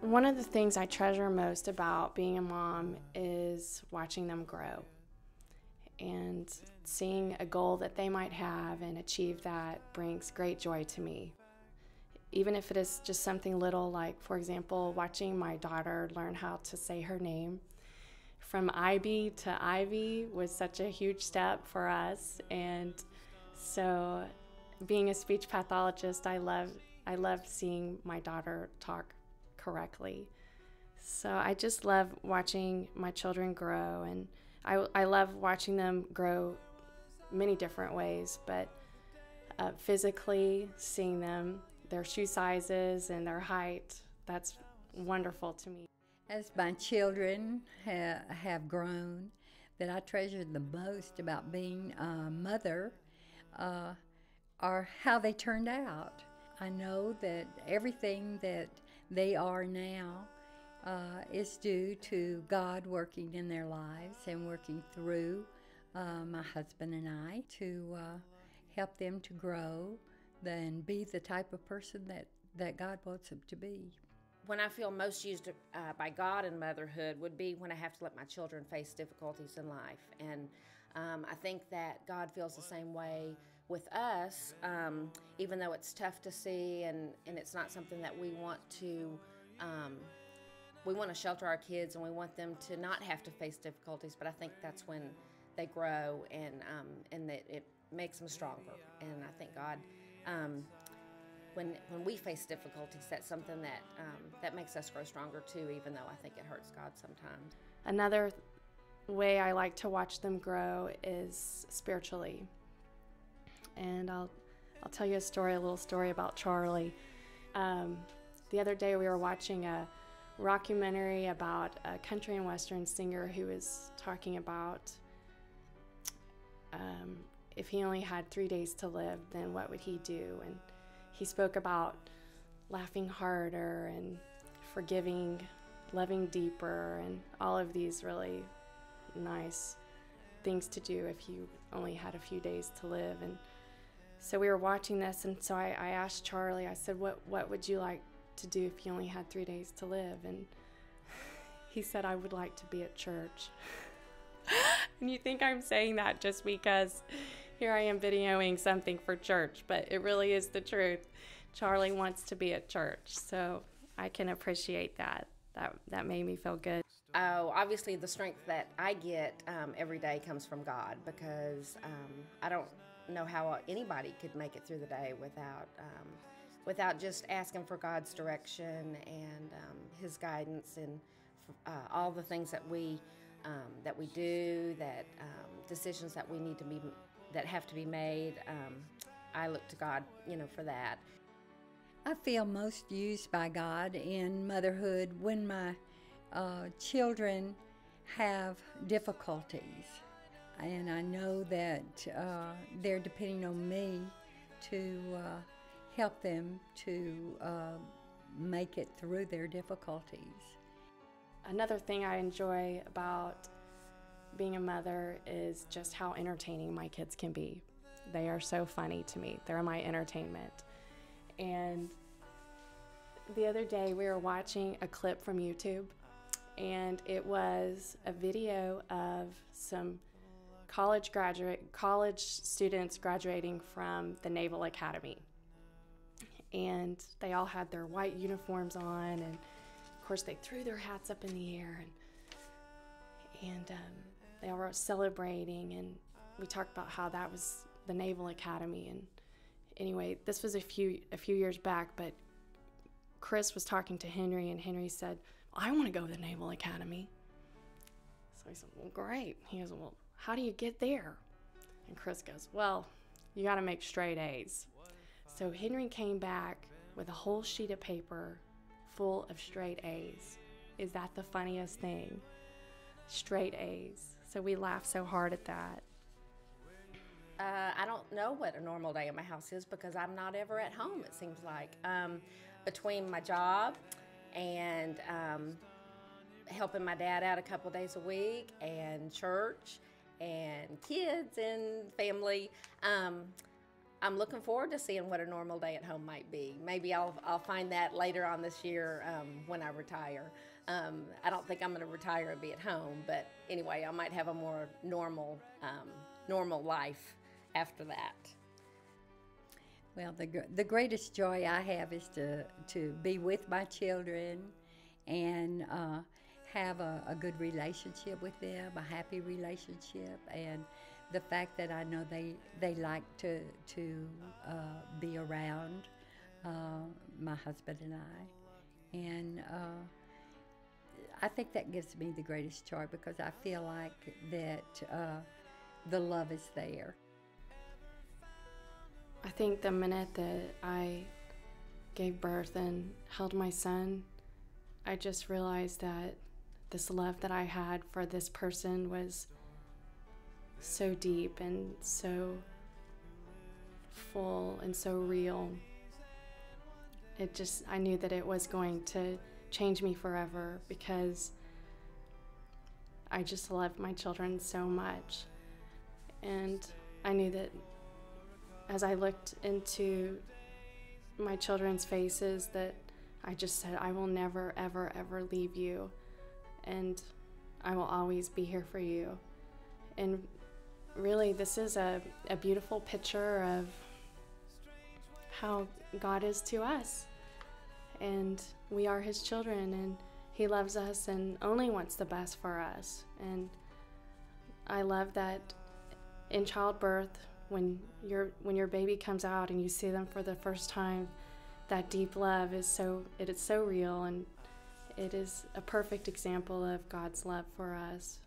One of the things I treasure most about being a mom is watching them grow and seeing a goal that they might have and achieve that brings great joy to me. Even if it is just something little, like, for example, watching my daughter learn how to say her name. From Ivy to Ivy was such a huge step for us, and so being a speech pathologist, I love seeing my daughter talk correctly. So I just love watching my children grow, and I love watching them grow many different ways, but physically seeing them, their shoe sizes and their height, that's wonderful to me. As my children have grown, that I treasure the most about being a mother are how they turned out. I know that everything that they are now is due to God working in their lives and working through my husband and I to help them to grow and be the type of person that God wants them to be. When I feel most used by God in motherhood would be when I have to let my children face difficulties in life. And I think that God feels the same way with us, even though it's tough to see and it's not something that we want to shelter our kids and we want them to not have to face difficulties, but I think that's when they grow and that it makes them stronger. And I think God, when we face difficulties, that's something that makes us grow stronger too, even though I think it hurts God sometimes. Another way I like to watch them grow is spiritually. And I'll tell you a little story about Charlie. The other day we were watching a rockumentary about a country and western singer who was talking about if he only had 3 days to live, then what would he do? And he spoke about laughing harder and forgiving, loving deeper, and all of these really nice things to do if you only had a few days to live. And so we were watching this, and so I asked Charlie, I said, what would you like to do if you only had 3 days to live? And he said, I would like to be at church. And you think I'm saying that just because here I am videoing something for church, but it really is the truth. Charlie wants to be at church, so I can appreciate that. That made me feel good. Oh, obviously the strength that I get every day comes from God, because I don't know how anybody could make it through the day without just asking for God's direction and His guidance and all the things that we do, decisions that we need to be that have to be made. I look to God, for that. I feel most used by God in motherhood when my children have difficulties, and I know that they're depending on me to help them to make it through their difficulties. Another thing I enjoy about being a mother is just how entertaining my kids can be. They are so funny to me. They're my entertainment. And the other day we were watching a clip from YouTube, and it was a video of some college students graduating from the Naval Academy. And they all had their white uniforms on, and of course they threw their hats up in the air, and they all were celebrating, and we talked about how that was the Naval Academy. And anyway, this was a few years back, but Chris was talking to Henry, and Henry said, I want to go to the Naval Academy. So I said, well, great. He goes, well, how do you get there? And Chris goes, well, you got to make straight A's. So Henry came back with a whole sheet of paper full of straight A's. Is that the funniest thing? Straight A's. So we laughed so hard at that. I don't know what a normal day in my house is because I'm not ever at home, it seems like. Between my job and helping my dad out a couple days a week, and church and kids and family, I'm looking forward to seeing what a normal day at home might be. Maybe I'll find that later on this year when I retire. I don't think I'm going to retire and be at home, but anyway, I might have a more normal life after that. Well, the greatest joy I have is to be with my children and have a good relationship with them, a happy relationship, and the fact that I know they like to be around my husband and I. And I think that gives me the greatest joy because I feel like that the love is there. I think the minute that I gave birth and held my son, I just realized that this love that I had for this person was so deep and so full and so real. I knew that it was going to change me forever because I just loved my children so much. And I knew that as I looked into my children's faces that I just said, I will never, ever, ever leave you. And I will always be here for you. And really, this is a beautiful picture of how God is to us. And we are His children, and He loves us and only wants the best for us. And I love that in childbirth, when your baby comes out and you see them for the first time, that deep love is so real, and it is a perfect example of God's love for us.